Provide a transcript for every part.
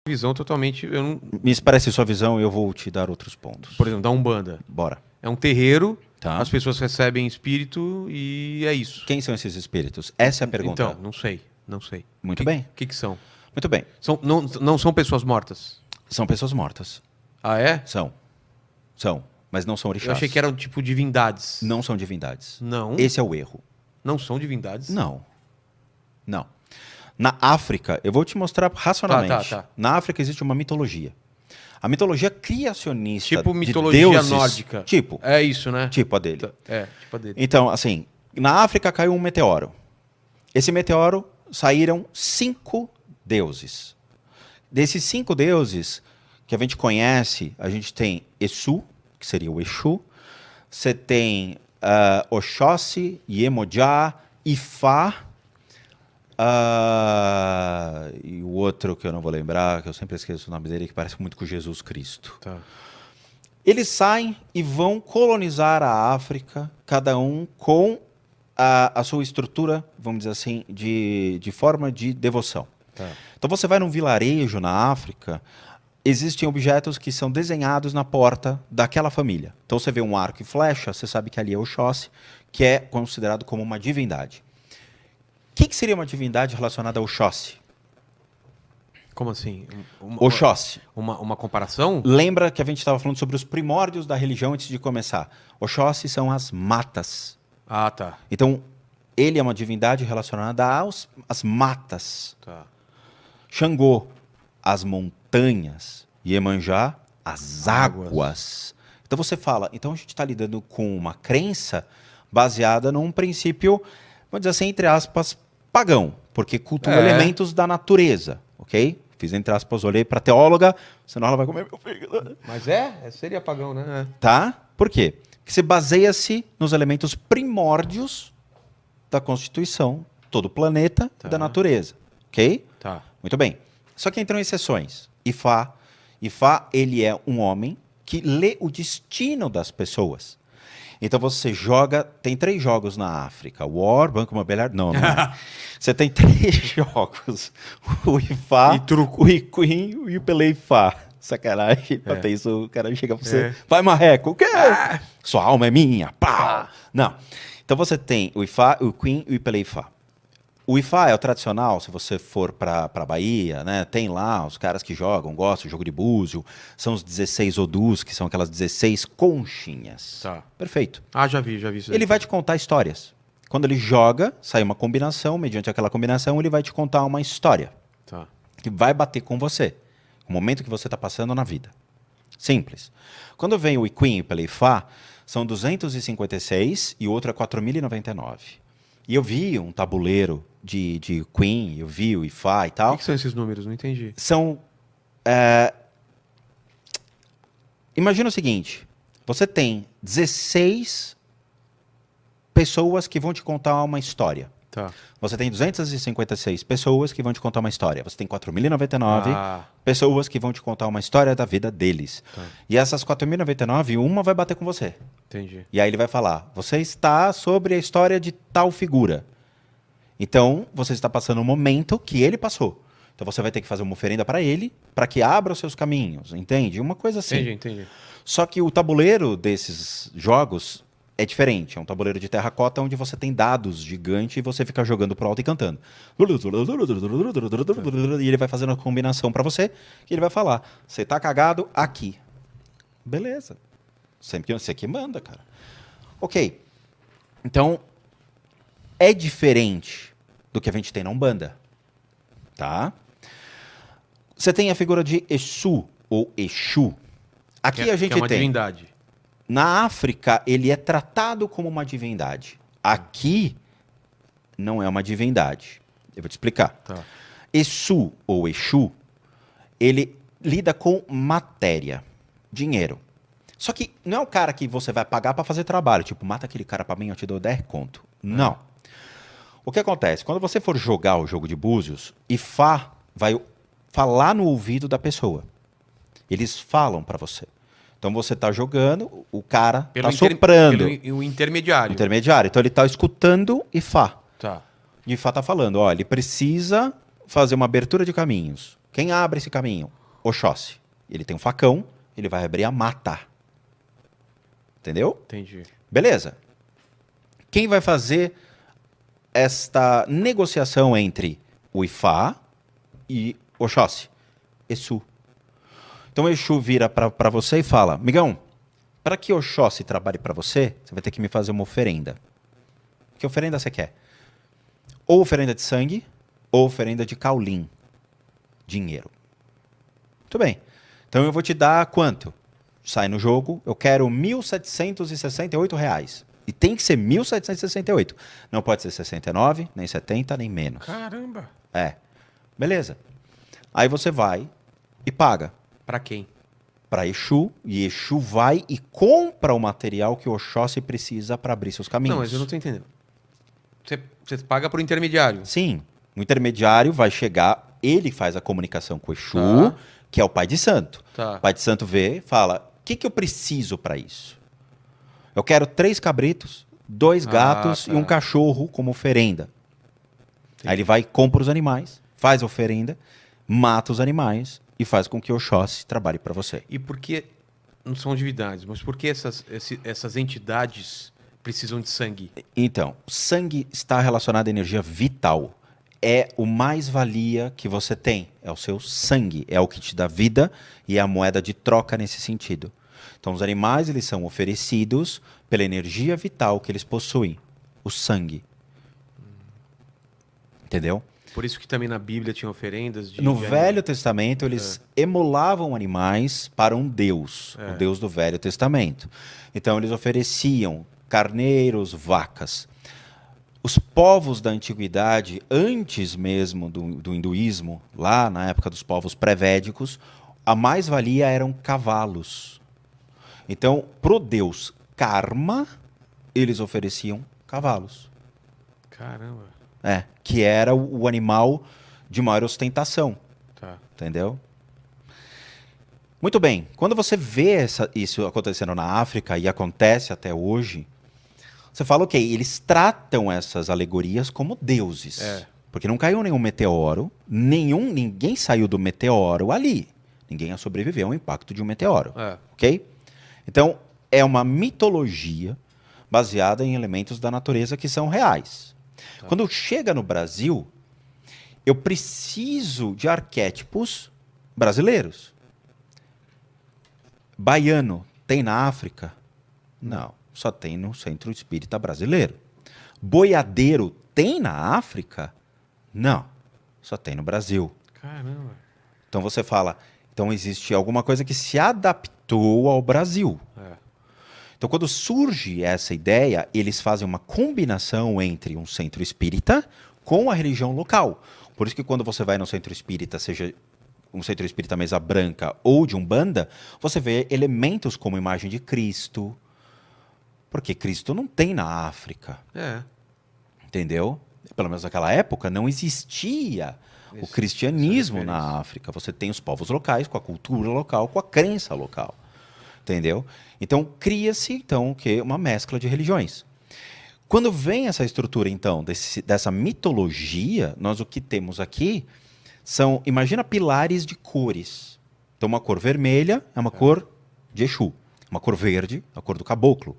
visão totalmente... Eu não... Me esclarece sua visão e eu vou te dar outros pontos. Por exemplo, da Umbanda. Bora. É um terreiro, Tá. as pessoas recebem espírito e é isso. Quem são esses espíritos? Essa é a pergunta. Então, não sei. Muito bem. O que são? Muito bem. Não são pessoas mortas? São pessoas mortas. Ah, é? São. Mas não são orixás. Eu achei que eram tipo divindades. Não são divindades. Não? Esse é o erro. Não são divindades? Não. Na África, eu vou te mostrar racionalmente. Tá. Na África existe uma mitologia. A mitologia criacionista Tipo de mitologia deuses, nórdica. Tipo. É isso, né? Tipo a dele. Tipo a dele. Então, assim, na África caiu um meteoro. Esse meteoro saíram 5 deuses. Desses 5 deuses que a gente conhece, a gente tem Exu, que seria o Exu. Você tem Oxóssi, Iemoja, Ifá. E o outro que eu não vou lembrar, que eu sempre esqueço o nome dele, que parece muito com Jesus Cristo. Tá. Eles saem e vão colonizar a África, cada um com a sua estrutura, vamos dizer assim, de forma de devoção. Tá. Então você vai num vilarejo na África, existem objetos que são desenhados na porta daquela família. Então você vê um arco e flecha, você sabe que ali é o Oxóssi, que é considerado como uma divindade. O que seria uma divindade relacionada ao Oxóssi? Como assim? Oxóssi. Uma comparação? Lembra que a gente estava falando sobre os primórdios da religião antes de começar. Oxóssi são as matas. Ah, tá. Então, ele é uma divindade relacionada às matas. Tá. Xangô, as montanhas. Iemanjá, as águas. Então você fala, então a gente está lidando com uma crença baseada num princípio, vamos dizer assim, entre aspas, pagão, porque cultua elementos da natureza, ok? Fiz entre aspas, olhei para teóloga, senão ela vai comer meu fígado. Mas seria pagão, né? Tá? Por quê? Porque você baseia-se nos elementos primórdios da Constituição, todo o planeta e da natureza, ok? Tá. Muito bem. Só que entram exceções. Ifá, ele é um homem que lê o destino das pessoas. Então você joga, tem 3 jogos na África. War, Banco Imobiliário, não é. Você tem 3 jogos. O Ifá, E truco. o Iquim e o Peleifá. Sacanagem. Até isso o cara chega pra você. Vai, marreco. O quê? Sua alma é minha. Pau. Não. Então você tem o Ifá, o Iquim e o Peleifá. O Ifá é o tradicional, se você for para Bahia, né? Tem lá os caras que jogam, gostam do jogo de búzio. São os 16 odus, que são aquelas 16 conchinhas. Tá. Perfeito. Ah, já vi isso aí. Ele vai te contar histórias. Quando ele joga, sai uma combinação, mediante aquela combinação, ele vai te contar uma história. Tá. Que vai bater com você. O momento que você está passando na vida. Simples. Quando vem o Iquim pela Ifá, são 256 e o outro é 4.099. E eu vi um tabuleiro de Queen, eu vi o Ifá e tal. O que são esses números? Não entendi. São... Imagina o seguinte, você tem 16 pessoas que vão te contar uma história. Tá. Você tem 256 pessoas que vão te contar uma história. Você tem 4.099 pessoas que vão te contar uma história da vida deles. Tá. E essas 4.099, uma vai bater com você. Entendi. E aí ele vai falar, você está sobre a história de tal figura. Então, você está passando um momento que ele passou. Então você vai ter que fazer uma oferenda para ele, para que abra os seus caminhos, entende? Uma coisa assim. Entendi. Só que o tabuleiro desses jogos é diferente. É um tabuleiro de terracota onde você tem dados gigantes e você fica jogando pro alto e cantando. E ele vai fazendo a combinação para você e ele vai falar, você tá cagado aqui. Beleza. Sempre que você que manda, cara. Ok. Então, é diferente do que a gente tem na Umbanda. Tá? Você tem a figura de Exu ou Exu. Aqui a gente que é uma tem... divindade. Na África, ele é tratado como uma divindade. Aqui, não é uma divindade. Eu vou te explicar. Tá. Exu ou Exu, ele lida com matéria, dinheiro. Só que não é o cara que você vai pagar para fazer trabalho. Tipo, mata aquele cara para mim, eu te dou 10 conto. Não. O que acontece? Quando você for jogar o jogo de búzios, Ifá vai falar no ouvido da pessoa. Eles falam para você. Então você está jogando, o cara está soprando. Pelo intermediário. Intermediário. Então ele está escutando Ifá. Tá. E Ifá está falando, ó, ele precisa fazer uma abertura de caminhos. Quem abre esse caminho? Oxóssi. Ele tem um facão, ele vai abrir a mata. Entendeu? Entendi. Beleza. Quem vai fazer esta negociação entre o Ifá e Oxóssi? Exu. Então o Exu vira para você e fala: Migão, para que Oxóssi trabalhe para você, você vai ter que me fazer uma oferenda. Que oferenda você quer? Ou oferenda de sangue, ou oferenda de caulim. Dinheiro. Muito bem. Então eu vou te dar quanto? Sai no jogo, eu quero R$ 1.768. E tem que ser 1.768. Não pode ser 69, nem 70, nem menos. Caramba. É. Beleza. Aí você vai e paga Pra quem? para Exu, e Exu vai e compra o material que o Oxóssi precisa para abrir seus caminhos. Não, mas eu não tô entendendo. Você paga pro intermediário. Sim. O intermediário vai chegar, ele faz a comunicação com o Exu, Tá. que é o pai de santo. Tá. O pai de santo vê e fala: o que eu preciso para isso? Eu quero 3 cabritos, 2 gatos tá. e um cachorro como oferenda. Aí ele vai, compra os animais, faz a oferenda, mata os animais e faz com que o Oxóssi trabalhe para você. E por que, não são divindades, mas por que essas entidades precisam de sangue? Então, sangue está relacionado à energia vital. É o mais-valia que você tem. É o seu sangue. É o que te dá vida e é a moeda de troca nesse sentido. Então, os animais eles são oferecidos pela energia vital que eles possuem. O sangue. Entendeu? Por isso que também na Bíblia tinha oferendas de... No de Velho Testamento, eles emulavam animais para um deus. É. O deus do Velho Testamento. Então, eles ofereciam carneiros, vacas. Os povos da antiguidade, antes mesmo do hinduísmo, lá na época dos povos pré-védicos, a mais-valia eram cavalos. Então, pro deus Karma, eles ofereciam cavalos. Caramba. Que era o animal de maior ostentação. Tá. Entendeu? Muito bem. Quando você vê isso acontecendo na África, e acontece até hoje, você fala, ok, eles tratam essas alegorias como deuses. É. Porque não caiu nenhum meteoro, ninguém saiu do meteoro ali. Ninguém sobreviveu ao impacto de um meteoro. É. Ok? Então, é uma mitologia baseada em elementos da natureza que são reais. Tá. Quando chega no Brasil, eu preciso de arquétipos brasileiros. Baiano tem na África? Não, só tem no Centro Espírita Brasileiro. Boiadeiro tem na África? Não, só tem no Brasil. Caramba. Então você fala, então existe alguma coisa que se adaptou ao Brasil. É. Então, quando surge essa ideia, eles fazem uma combinação entre um centro espírita com a religião local. Por isso que quando você vai no centro espírita, seja um centro espírita mesa branca ou de Umbanda, você vê elementos como imagem de Cristo. Porque Cristo não tem na África. É. Entendeu? Pelo menos naquela época não existia o cristianismo essa referência. na África. Você tem os povos locais, com a cultura local, com a crença local. Entendeu? Então, cria-se então uma mescla de religiões. Quando vem essa estrutura, então, dessa mitologia, nós o que temos aqui são, imagina pilares de cores. Então, uma cor vermelha é uma cor de Exu. Uma cor verde, a cor do caboclo.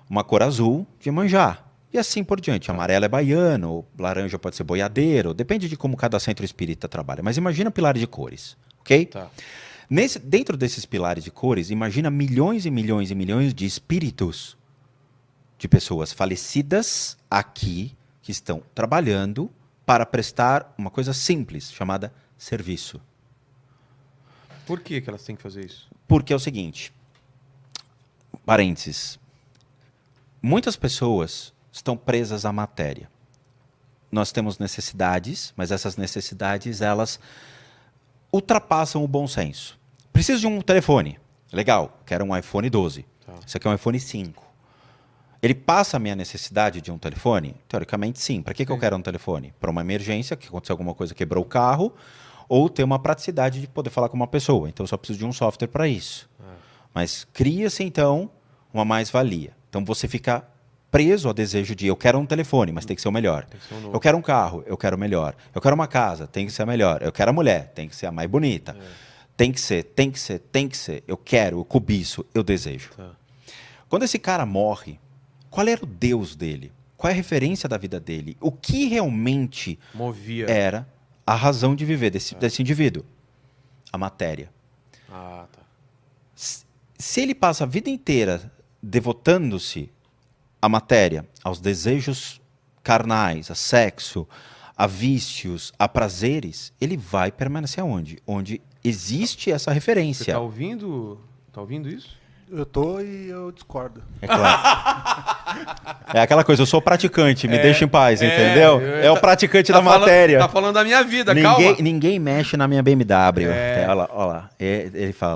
Uma cor azul, de Iemanjá. E assim por diante. Amarelo é baiano, laranja pode ser boiadeiro, depende de como cada centro espírita trabalha. Mas imagina pilares de cores, ok? Tá. Dentro desses pilares de cores, imagina milhões e milhões e milhões de espíritos de pessoas falecidas aqui que estão trabalhando para prestar uma coisa simples chamada serviço. Por que elas têm que fazer isso? Porque é o seguinte, parênteses, muitas pessoas estão presas à matéria. Nós temos necessidades, mas essas necessidades, elas ultrapassam o bom senso. Preciso de um telefone. Legal, quero um iPhone 12. Tá. Isso aqui é um iPhone 5. Ele passa a minha necessidade de um telefone? Teoricamente, sim. Para que eu quero um telefone? Para uma emergência, que aconteceu alguma coisa, quebrou o carro, ou ter uma praticidade de poder falar com uma pessoa. Então, eu só preciso de um software para isso. Mas cria-se, então, uma mais-valia. Então, você fica preso ao desejo de eu quero um telefone, mas tem que ser o melhor. Tem que ser um novo. Eu quero um carro, eu quero o melhor. Eu quero uma casa, tem que ser a melhor. Eu quero a mulher, tem que ser a mais bonita. Tem que ser, tem que ser, tem que ser. Eu quero, eu cobiço, eu desejo. Tá. Quando esse cara morre, qual era o Deus dele? Qual é a referência da vida dele? O que realmente Movia. era a razão de viver desse indivíduo? A matéria. Ah, tá. Se ele passa a vida inteira devotando-se à matéria, aos desejos carnais, a sexo, a vícios, a prazeres, ele vai permanecer aonde? Onde existe essa Você referência. tá ouvindo? Tá ouvindo isso? Eu tô e eu discordo. É claro. É aquela coisa, eu sou praticante, me deixa em paz, entendeu? É o praticante da matéria. Tá falando da minha vida, calma. Ninguém mexe na minha BMW. É. Olha lá. Ele fala,